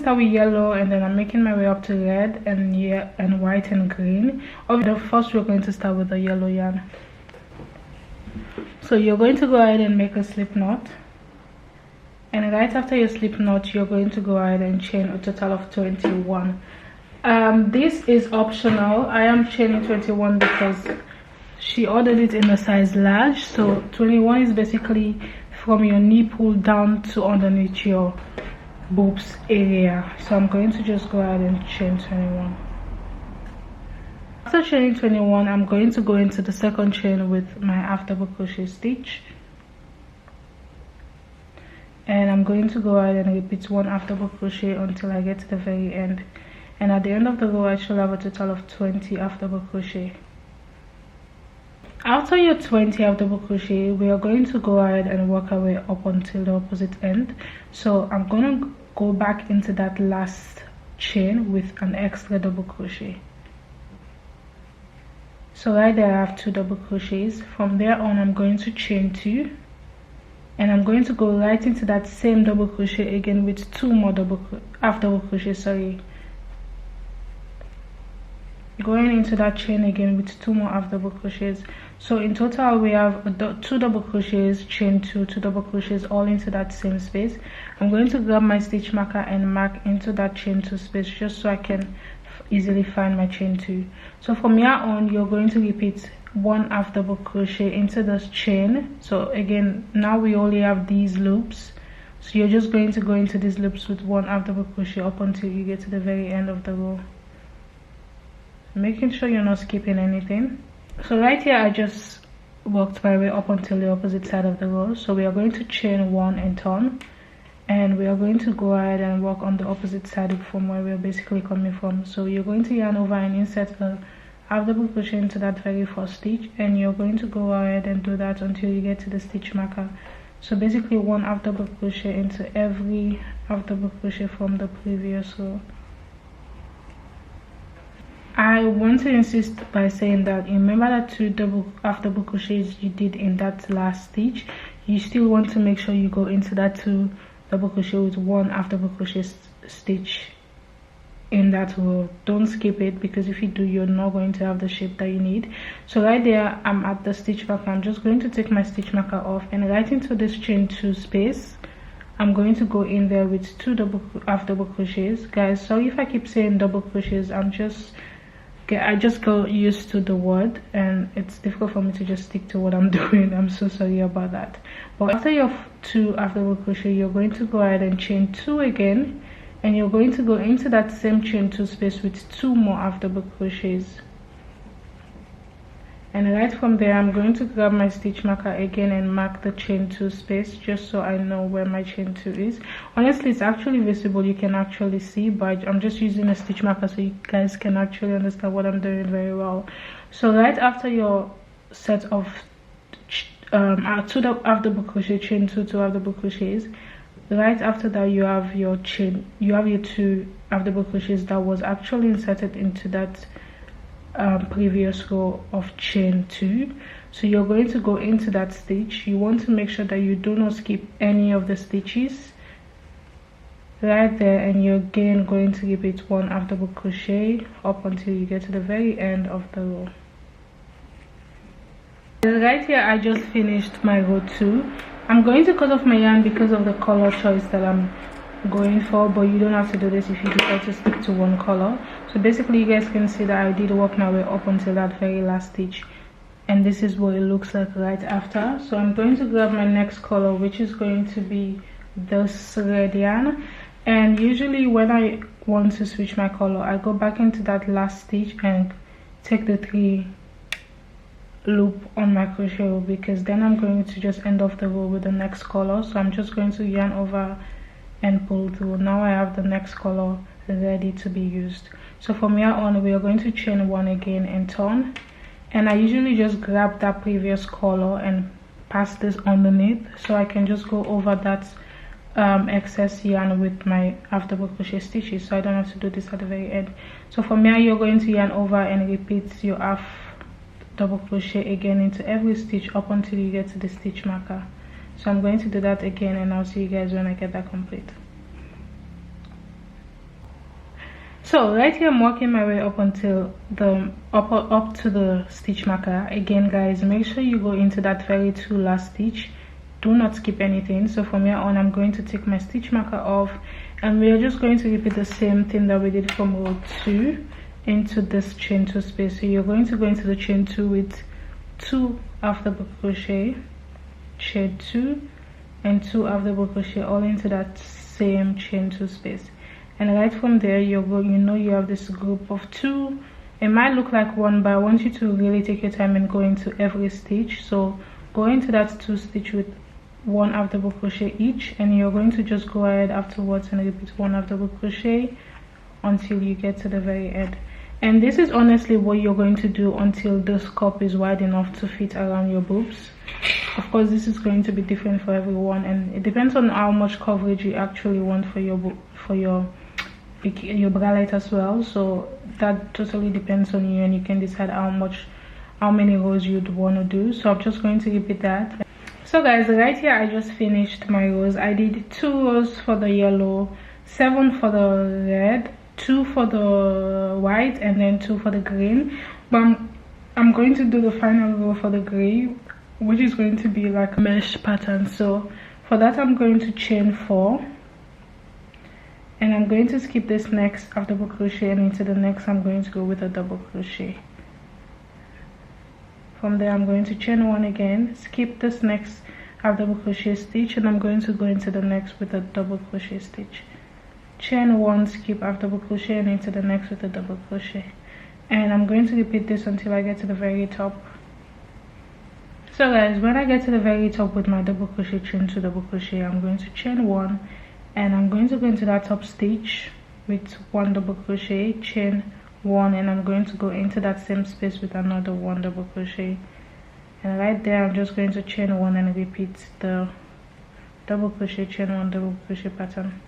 start with yellow, and then I'm making my way up to red and white and green. Obviously, first we're going to start with the yellow yarn. So you're going to go ahead and make a slip knot, and right after your slip knot you're going to go ahead and chain a total of 21. This is optional. I am chaining 21 because she ordered it in a size large. So 21 is basically from your nipple down to underneath your boobs area. So I'm going to just go ahead and chain 21. After chaining 21, I'm going to go into the second chain with my half double crochet stitch, and I'm going to go ahead and repeat 1 half double crochet until I get to the very end. And at the end of the row I should have a total of 20 half double crochet. After your 20 half double crochet, we are going to go ahead and work our way up until the opposite end. So I'm going to go back into that last chain with an extra double crochet. So right there I have 2 double crochets. From there on I'm going to chain 2, and I'm going to go right into that same double crochet again with 2 more half double crochets, going into that chain again with 2 more half double crochets. So in total we have 2 double crochets, chain 2, 2 double crochets, all into that same space. I'm going to grab my stitch marker and mark into that chain 2 space just so I can easily find my chain 2. So from here on you're going to repeat 1 half double crochet into this chain. So again, now we only have these loops, so you're just going to go into these loops with 1 half double crochet up until you get to the very end of the row, making sure you're not skipping anything. So right here I just worked my way up until the opposite side of the row. So we are going to chain 1 and turn, and we are going to go ahead and work on the opposite side from where we are basically coming from. So you're going to yarn over and insert a half double crochet into that very first stitch, and you're going to go ahead and do that until you get to the stitch marker. So basically 1 half double crochet into every half double crochet from the previous row. I want to insist by saying that remember that 2 half double crochets you did in that last stitch, you still want to make sure you go into that 2 double crochet with 1 half double crochet stitch in that row. Don't skip it, because if you do you're not going to have the shape that you need. So right there I'm at the stitch marker. I'm just going to take my stitch marker off, and right into this chain 2 space I'm going to go in there with 2 half double crochets. Guys, sorry if I keep saying double crochets, I just got used to the word and it's difficult for me to just stick to what I'm doing. I'm so sorry about that. But after your 2 half double crochet, you're going to go ahead and chain 2 again, and you're going to go into that same chain 2 space with 2 more half double crochets. And right from there I'm going to grab my stitch marker again and mark the chain 2 space just so I know where my chain 2 is. Honestly, it's actually visible, you can actually see, but I'm just using a stitch marker so you guys can actually understand what I'm doing very well. So right after your set of 2 half double crochet, chain 2, 2 half double crochets, right after that you have your 2 half double crochets that was actually inserted into that previous row of chain 2. So you're going to go into that stitch. You want to make sure that you do not skip any of the stitches right there, and you're again going to repeat 1 half double crochet up until you get to the very end of the row. Right here I just finished my row 2. I'm going to cut off my yarn because of the color choice that I'm going for, but you don't have to do this if you decide to stick to one color. So basically you guys can see that I did work my way up until that very last stitch, and this is what it looks like right after. So I'm going to grab my next color, which is going to be this red yarn, and usually when I want to switch my color I go back into that last stitch and take the 3 loop on my crochet row, because then I'm going to just end off the row with the next color. So I'm just going to yarn over and pull through. Now I have the next color ready to be used. So from here on we are going to chain 1 again and turn, and I usually just grab that previous color and pass this underneath so I can just go over that excess yarn with my half double crochet stitches, so I don't have to do this at the very end. So from here you're going to yarn over and repeat your half double crochet again into every stitch up until you get to the stitch marker. So I'm going to do that again, and I'll see you guys when I get that complete. So right here I'm working my way up until the up to the stitch marker. Again guys, make sure you go into that very two last stitch, do not skip anything. So from here on I'm going to take my stitch marker off, and we are just going to repeat the same thing that we did from row 2 into this chain 2 space. So you're going to go into the chain 2 with 2 half double crochet, chain 2 and 2 half double crochet, all into that same chain 2 space. And right from there you know you have this group of 2. It might look like 1, but I want you to really take your time and go into every stitch. So go into that 2 stitch with 1 half double crochet each, and you're going to just go ahead afterwards and repeat 1 half double crochet until you get to the very end. And this is honestly what you're going to do until this cup is wide enough to fit around your boobs. Of course this is going to be different for everyone, and it depends on how much coverage you actually want for your bralette as well. So that totally depends on you, and you can decide how many rows you'd want to do. So I'm just going to repeat that. So guys, right here I just finished my rows. I did 2 rows for the yellow, 7 for the red, 2 for the white, and then 2 for the green. But I'm going to do the final row for the gray, which is going to be like a mesh pattern. So for that I'm going to chain 4, and I'm going to skip this next half double crochet, and into the next I'm going to go with a double crochet. From there I'm going to chain 1 again, skip this next half double crochet stitch, and I'm going to go into the next with a double crochet stitch, chain 1, skip half double crochet, and into the next with a double crochet. And I'm going to repeat this until I get to the very top. So guys, when I get to the very top with my double crochet, chain 2, double crochet, I'm going to chain 1, and I'm going to go into that top stitch with 1 double crochet, chain 1, and I'm going to go into that same space with another 1 double crochet. And right there I'm just going to chain 1 and repeat the double crochet, chain 1, double crochet pattern.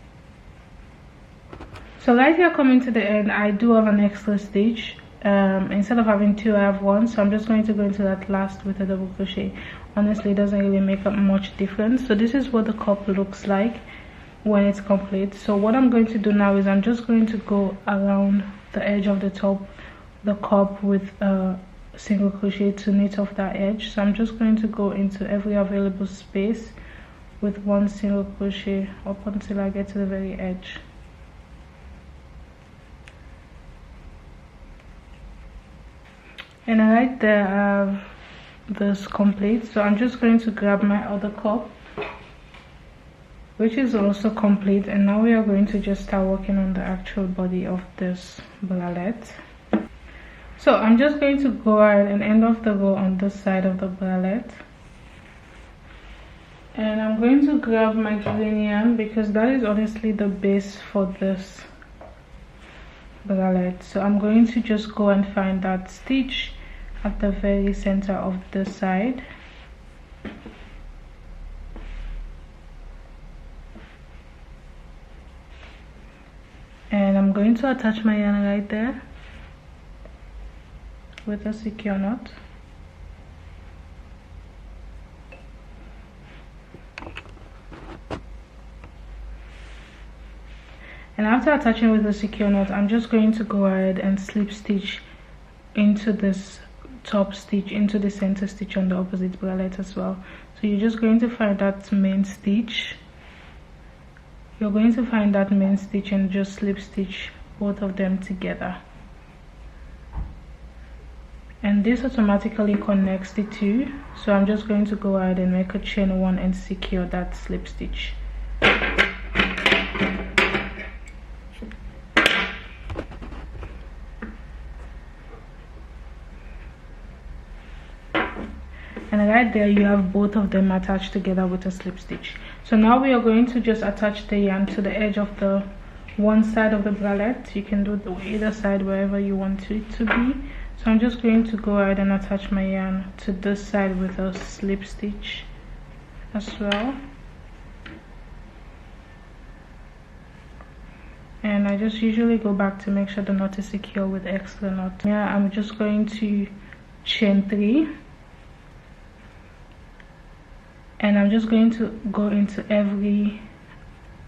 So right here coming to the end, I do have an extra stitch. Instead of having 2, I have 1, so I'm just going to go into that last with a double crochet. Honestly, it doesn't really make up much difference. So this is what the cup looks like when it's complete. So what I'm going to do now is I'm just going to go around the edge of the top, the cup, with a single crochet to knit off that edge. So I'm just going to go into every available space with 1 single crochet up until I get to the very edge. And right there I have this complete. So I'm just going to grab my other cup, which is also complete, and now we are going to just start working on the actual body of this bralette. So I'm just going to go ahead and end off the row on this side of the bralette, and I'm going to grab my green yarn because that is honestly the base for this bralette. So I'm going to just go and find that stitch at the very center of the side, and I'm going to attach my yarn right there with a secure knot. And after attaching with the secure knot, I'm just going to go ahead and slip stitch into this top stitch, into the center stitch on the opposite bralette as well. So you're just going to find that main stitch. You're going to find that main stitch and just slip stitch both of them together. And this automatically connects the 2. So I'm just going to go ahead and make a chain 1 and secure that slip stitch. And right there you have both of them attached together with a slip stitch. So now we are going to just attach the yarn to the edge of the one side of the bralette. You can do it either side, wherever you want it to be. So I'm just going to go ahead and attach my yarn to this side with a slip stitch as well. And I just usually go back to make sure the knot is secure with extra knot. Yeah, I'm just going to chain 3. And I'm just going to go into every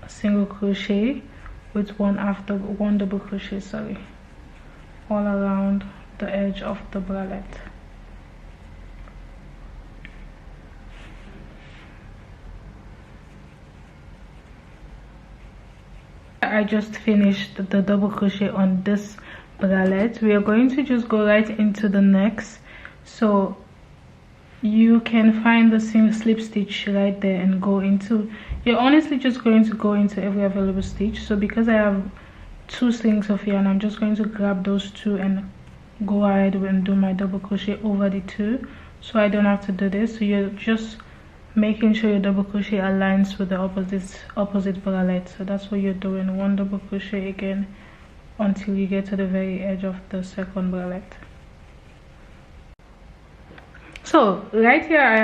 single crochet with one double crochet, sorry, all around the edge of the bralette. I just finished the double crochet on this bralette. We are going to just go right into the next, so you can find the same slip stitch right there and go into, you're honestly just going to go into every available stitch. So because I have 2 strings of yarn, I'm just going to grab those 2 and go ahead and do my double crochet over the 2, so I don't have to do this. So you're just making sure your double crochet aligns with the opposite bralette. So that's what you're doing, 1 double crochet again until you get to the very edge of the second bralette. So right here I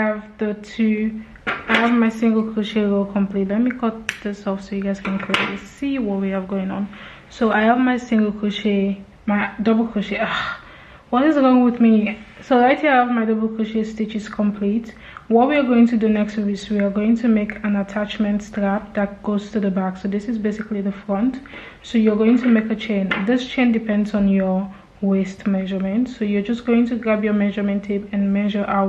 have my single crochet row complete. Let me cut this off so you guys can clearly see what we have going on. So I have my single crochet, my double crochet, what is wrong with me? So right here I have my double crochet stitches complete. What we are going to do next is we are going to make an attachment strap that goes to the back. So this is basically the front. So you're going to make a chain. This chain depends on your waist measurement. So you're just going to grab your measurement tape and measure how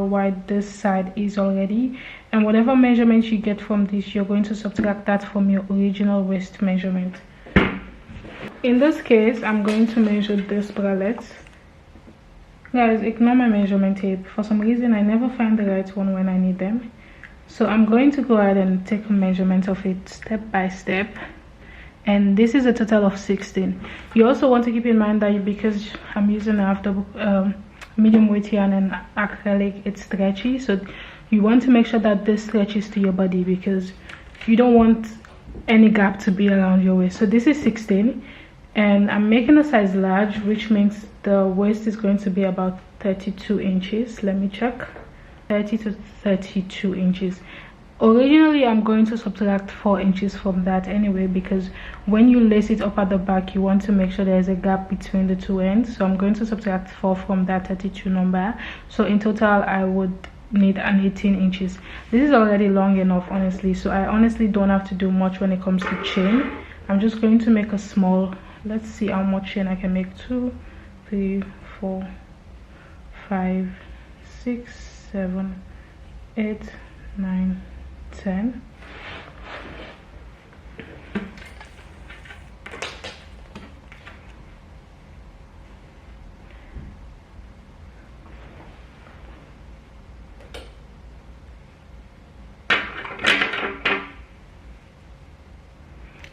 wide this side is already, and whatever measurement you get from this, you're going to subtract that from your original waist measurement. In this case, I'm going to measure this bralette. Guys, ignore my measurement tape. For some reason I never find the right one when I need them, so I'm going to go ahead and take a measurement of it step by step. And this is a total of 16. You also want to keep in mind that because I'm using a medium weight yarn and acrylic, it's stretchy, so you want to make sure that this stretches to your body because you don't want any gap to be around your waist. So this is 16, and I'm making a size large, which means the waist is going to be about 32 inches. Let me check. 30 to 32 inches. Originally I'm going to subtract 4 inches from that anyway, because when you lace it up at the back, you want to make sure there's a gap between the 2 ends. So I'm going to subtract 4 from that 32 number. So in total I would need an 18 inches. This is already long enough, honestly, so I honestly don't have to do much when it comes to chain. I'm just going to make a small, let's see how much chain I can make. 2, 3, 4, 5, 6, 7, 8, 9, 10.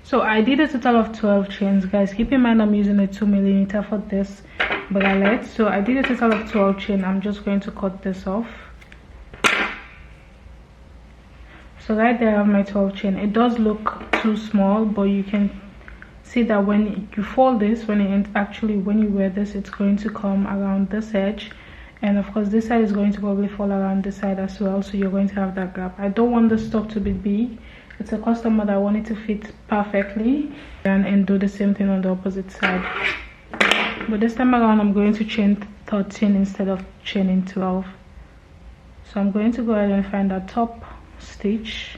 So I did a total of 12 chains, guys. Keep in mind I'm using a 2mm for this bralette. So I did a total of 12 chain. I'm just going to cut this off. So right there I have my 12 chain. It does look too small, but you can see that when you fold this, when you wear this, it's going to come around this edge, and of course this side is going to probably fall around this side as well, so you're going to have that gap. I don't want the top to be big. It's a customer that wanted to fit perfectly and do the same thing on the opposite side. But this time around I'm going to chain 13 instead of chaining 12. So I'm going to go ahead and find that top stitch,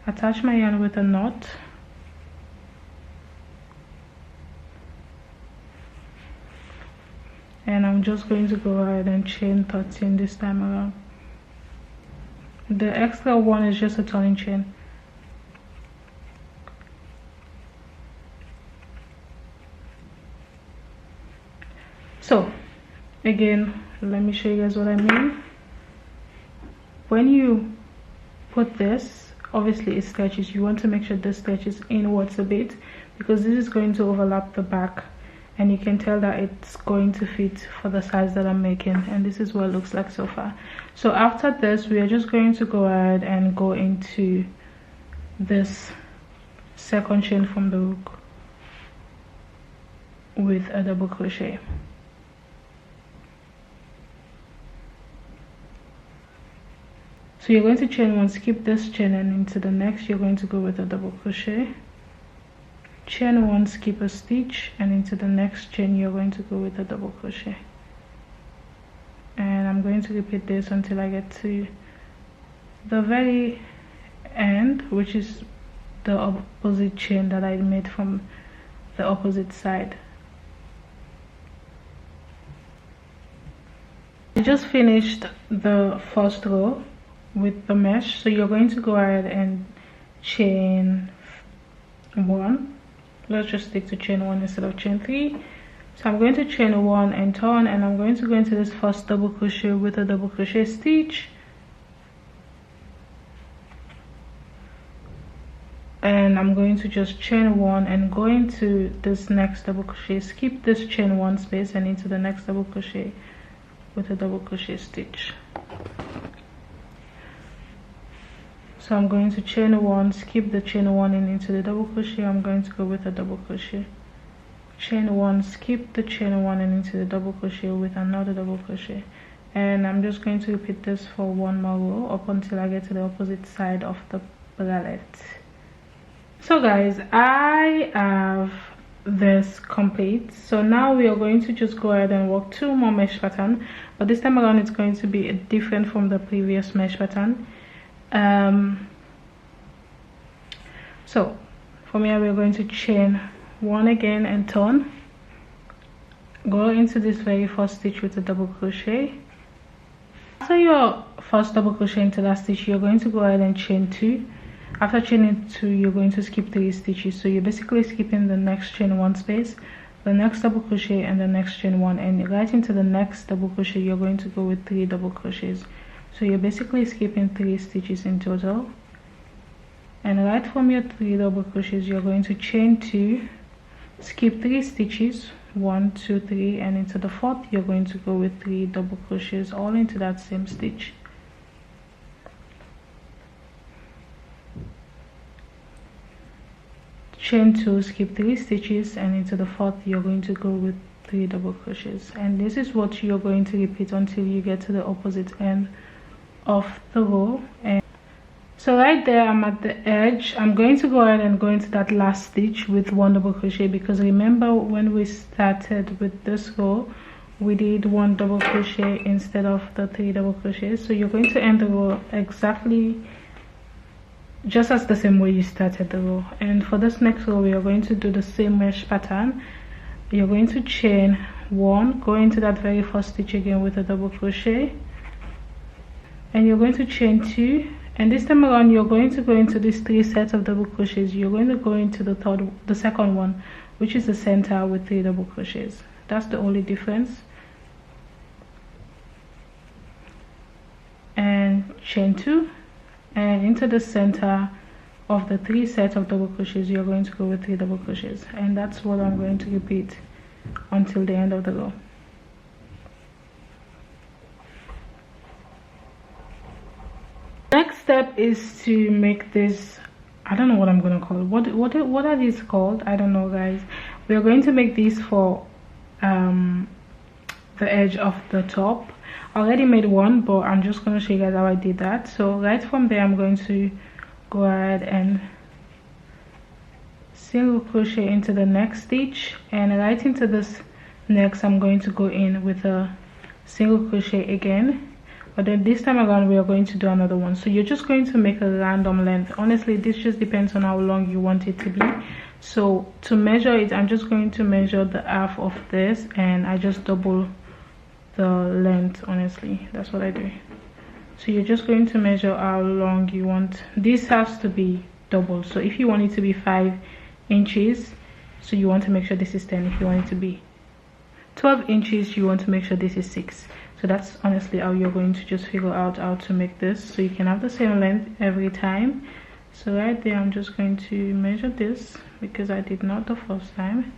attach my yarn with a knot, and I'm just going to go ahead and chain 13 this time around. The extra one is just a turning chain. So again, let me show you guys what I mean. When you put this, obviously it stretches. You want to make sure this stretches inwards a bit, because this is going to overlap the back, and you can tell that it's going to fit for the size that I'm making, and this is what it looks like so far. So after this, we are just going to go ahead and go into this second chain from the hook with a double crochet. So you're going to chain one, skip this chain, and into the next you're going to go with a double crochet, chain one, skip a stitch, and into the next chain you're going to go with a double crochet. And I'm going to repeat this until I get to the very end, which is the opposite chain that I made from the opposite side. I just finished the first row with the mesh, so you're going to go ahead and chain 1. Let's just stick to chain 1 instead of chain 3. So I'm going to chain 1 and turn, and I'm going to go into this first double crochet with a double crochet stitch, and I'm going to just chain 1 and go into this next double crochet, skip this chain 1 space and into the next double crochet with a double crochet stitch. So I'm going to chain 1, skip the chain 1 and into the double crochet. I'm going to go with a double crochet, chain 1, skip the chain 1 and into the double crochet with another double crochet, and I'm just going to repeat this for 1 more row up until I get to the opposite side of the bralette. So guys, I have this complete. So now we are going to just go ahead and work 2 more mesh pattern, but this time around it's going to be different from the previous mesh pattern. So from here we're going to chain 1 again and turn, go into this very first stitch with a double crochet. After your first double crochet into that stitch, you're going to go ahead and chain 2. After chaining 2, you're going to skip 3 stitches, so you're basically skipping the next chain 1 space, the next double crochet and the next chain 1, and right into the next double crochet you're going to go with 3 double crochets. So you're basically skipping 3 stitches in total, and right from your 3 double crochets you're going to chain 2, skip 3 stitches, 1 2 3, and into the 4th you're going to go with 3 double crochets all into that same stitch. Chain 2, skip 3 stitches, and into the 4th you're going to go with 3 double crochets, and this is what you're going to repeat until you get to the opposite end of the row. And so right there I'm at the edge. I'm going to go ahead and go into that last stitch with 1 double crochet, because remember when we started with this row we did 1 double crochet instead of the 3 double crochets. So you're going to end the row exactly just as the same way you started the row. And for this next row we are going to do the same mesh pattern. You're going to chain 1, go into that very first stitch again with a double crochet, and you're going to chain 2, and this time around you're going to go into these 3 sets of double crochets. You're going to go into the second one, which is the center, with 3 double crochets. That's the only difference. And chain 2, and into the center of the 3 sets of double crochets you're going to go with 3 double crochets, and that's what I'm going to repeat until the end of the row. Next step is to make this, I don't know what I'm gonna call it. What are these called? I don't know, guys. We are going to make these for the edge of the top. I already made one, but I'm just gonna show you guys how I did that. So right from there I'm going to go ahead and single crochet into the next stitch, and right into this next I'm going to go in with a single crochet again, but then this time around we are going to do another one. So you're just going to make a random length. Honestly, this just depends on how long you want it to be. So to measure it, I'm just going to measure the half of this, and I just double the length. Honestly, that's what I do. So you're just going to measure how long you want. This has to be double, so if you want it to be 5 inches, so you want to make sure this is 10. If you want it to be 12 inches, you want to make sure this is 6. So that's honestly how you're going to just figure out how to make this, so you can have the same length every time. So right there I'm just going to measure this, because I did not the first time.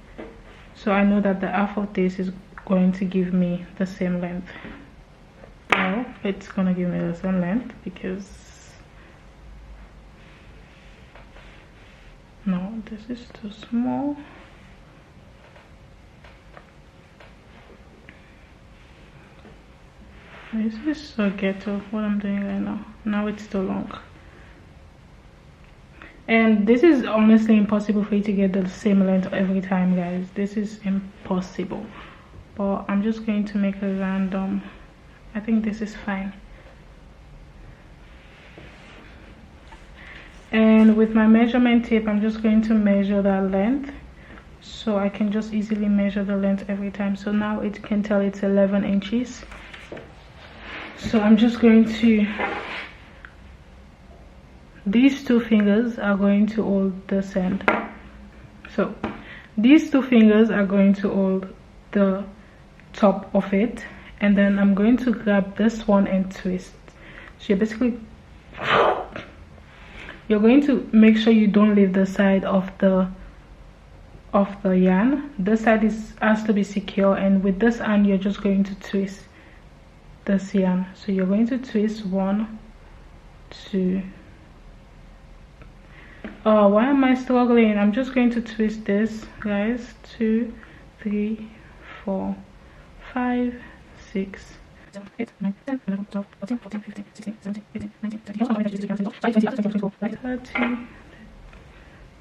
So I know that the half of this is going to give me the same length. Well, it's gonna give me the same length, because no, this is too small. This is so ghetto what I'm doing right now. Now it's too long, and this is honestly impossible for you to get the same length every time, guys. This is impossible. But I'm just going to make a random. I think this is fine. And with my measurement tape, I'm just going to measure that length, so I can just easily measure the length every time. So now it can tell it's 11 inches. So I'm just going to, these two fingers are going to hold this end. So these two fingers are going to hold the top of it, and then I'm going to grab this one and twist. So you're going to make sure you don't leave the side of the yarn. This side has to be secure, and with this hand you're just going to twist this yarn. So you're going to twist 1, 2. Oh, why am I struggling? I'm just going to twist this, guys. 2, 3, 4, 5, 6, 7, 8, 9, 10, 11, 12, 13, 14, 15, 16, 17, 18, 19, 20, 30,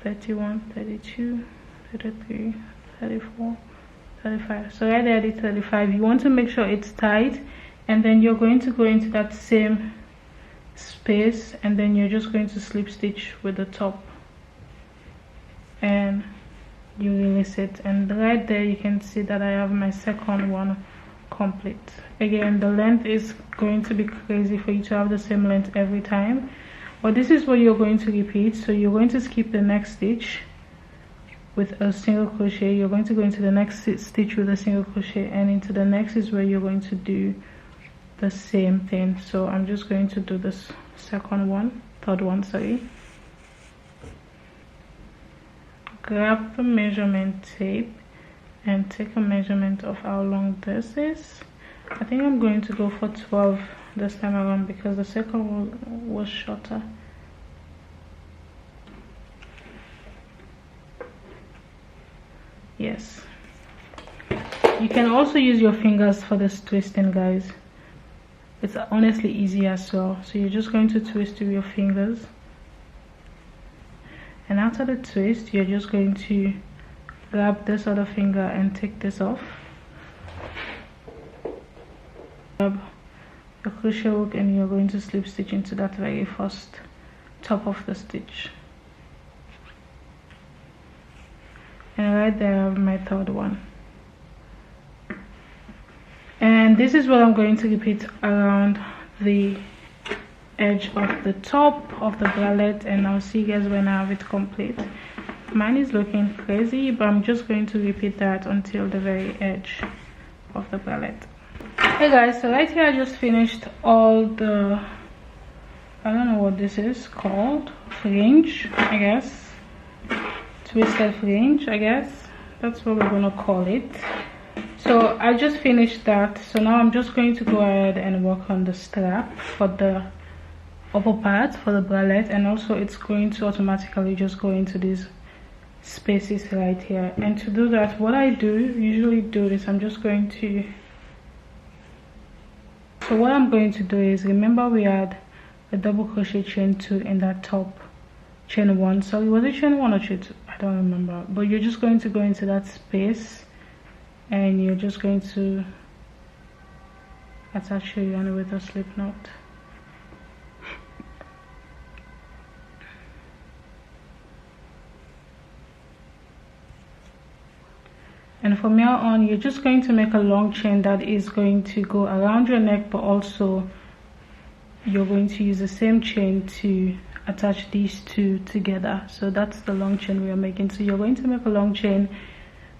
31, 32, 33, 34, 35. So right there I did 35. You want to make sure it's tight, and then you're going to go into that same space, and then you're just going to slip stitch with the top, and you release it. And right there you can see that I have my second one complete. Again, the length is going to be crazy for you to have the same length every time, but this is what you're going to repeat. So you're going to skip the next stitch with a single crochet, you're going to go into the next stitch with a single crochet, and into the next is where you're going to do the same thing. So I'm just going to do this third one, sorry. Grab the measurement tape and take a measurement of how long this is. I think I'm going to go for 12 this time around because the second one was shorter. Yes, you can also use your fingers for this twisting, guys. It's honestly easy as well. So you're just going to twist with your fingers, and after the twist you're just going to grab this other finger and take this off. Grab your crochet hook and you're going to slip stitch into that very first top of the stitch. And right there I have my third one. And this is what I'm going to repeat around the edge of the top of the bralette, and I'll see you guys when I have it complete. Mine is looking crazy, but I'm just going to repeat that until the very edge of the bralette. Hey guys, so right here I just finished all the, I don't know what this is called, fringe, I guess. Twisted fringe, I guess that's what we're gonna call it. So I just finished that, so now I'm just going to go ahead and work on the strap for the upper part for the bralette, and also it's going to automatically just go into these spaces right here. And to do that, what I usually do is I'm just going to, so what I'm going to do is, remember we had a double crochet chain 2 in that top, chain 1, sorry, was it chain 1 or chain 2? I don't remember, but you're just going to go into that space and you're just going to attach your yarn with a slip knot. And from here on you're just going to make a long chain that is going to go around your neck, but also you're going to use the same chain to attach these two together. So that's the long chain we are making. So you're going to make a long chain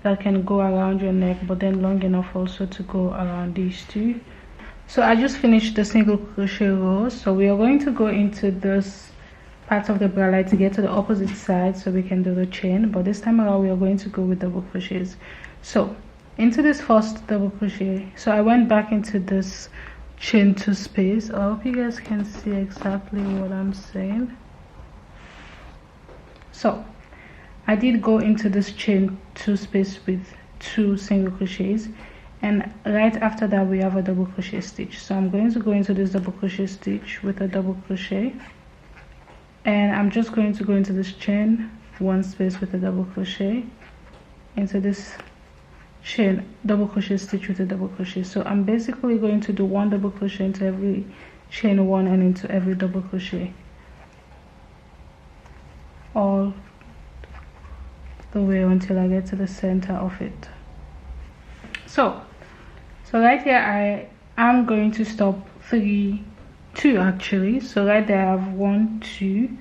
that can go around your neck, but then long enough also to go around these two. So I just finished the single crochet row, so we are going to go into this part of the bralette to get to the opposite side so we can do the chain, but this time around we are going to go with double crochets. So into this first double crochet, so I went back into this chain 2 space. I hope you guys can see exactly what I'm saying. So I did go into this chain 2 space with 2 single crochets, and right after that we have a double crochet stitch. So I'm going to go into this double crochet stitch with a double crochet, and I'm just going to go into this chain 1 space with a double crochet, into this chain double crochet stitch with a double crochet. So I'm basically going to do 1 double crochet into every chain 1 and into every double crochet. all the way until I get to the center of it. So right here I am going to stop 2 actually. So right there I have 1, 2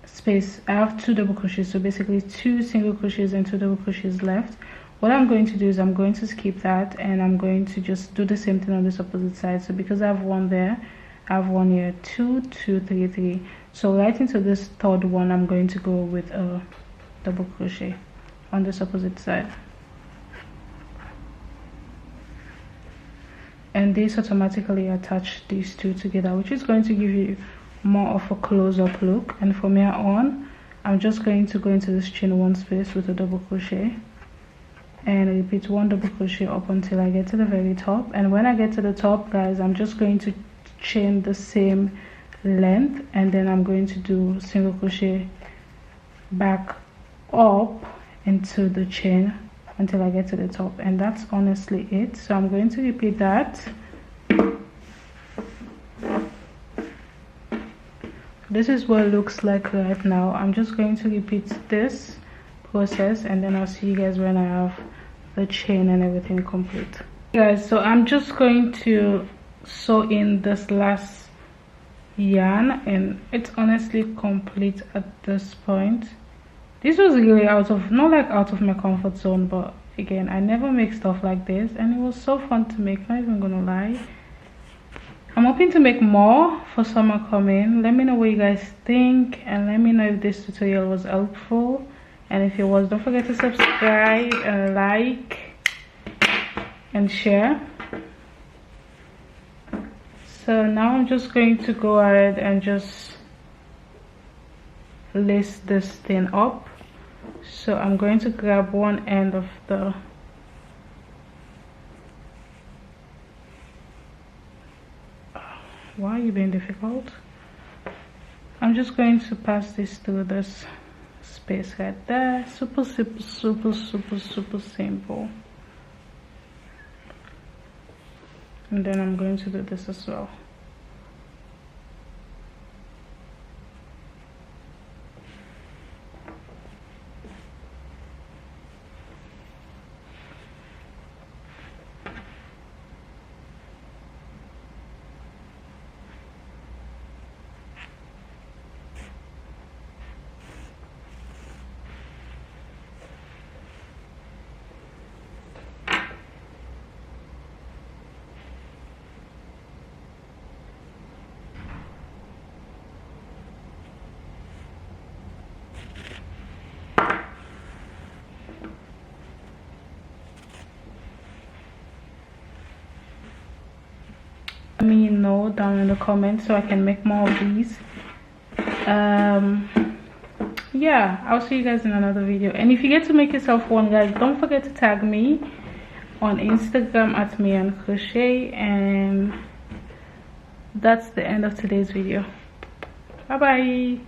space. I have 2 double crochets, so basically 2 single crochets and 2 double crochets left. What I'm going to do is I'm going to skip that, and I'm going to just do the same thing on this opposite side. So because I have 1 there, I have 1 here, 2, 2, 3, 3. So right into this third one, I'm going to go with a double crochet on this opposite side, and this automatically attach these 2 together, which is going to give you more of a close-up look. And from here on, I'm just going to go into this chain 1 space with a double crochet and repeat 1 double crochet up until I get to the very top. And when I get to the top, guys, I'm just going to chain the same length, and then I'm going to do single crochet back up into the chain until I get to the top, and that's honestly it. So I'm going to repeat that. This is what it looks like right now. I'm just going to repeat this process, and then I'll see you guys when I have the chain and everything complete. Guys, so I'm just going to sew in this last yarn, and it's honestly complete at this point. This was really not out of my comfort zone, but again, I never make stuff like this, and it was so fun to make, not even gonna lie. I'm hoping to make more for summer coming. Let me know what you guys think, and let me know if this tutorial was helpful, and if it was, don't forget to subscribe and like and share. So now I'm just going to go ahead and just lace this thing up. So I'm going to grab one end of the why are you being difficult? I'm just going to pass this through this space right there. Super simple. And then I'm going to do this as well. Let me know down in the comments so I can make more of these. Yeah, I'll see you guys in another video. And if you get to make yourself one, guys, don't forget to tag me on Instagram at Mihankushea. And that's the end of today's video. Bye bye.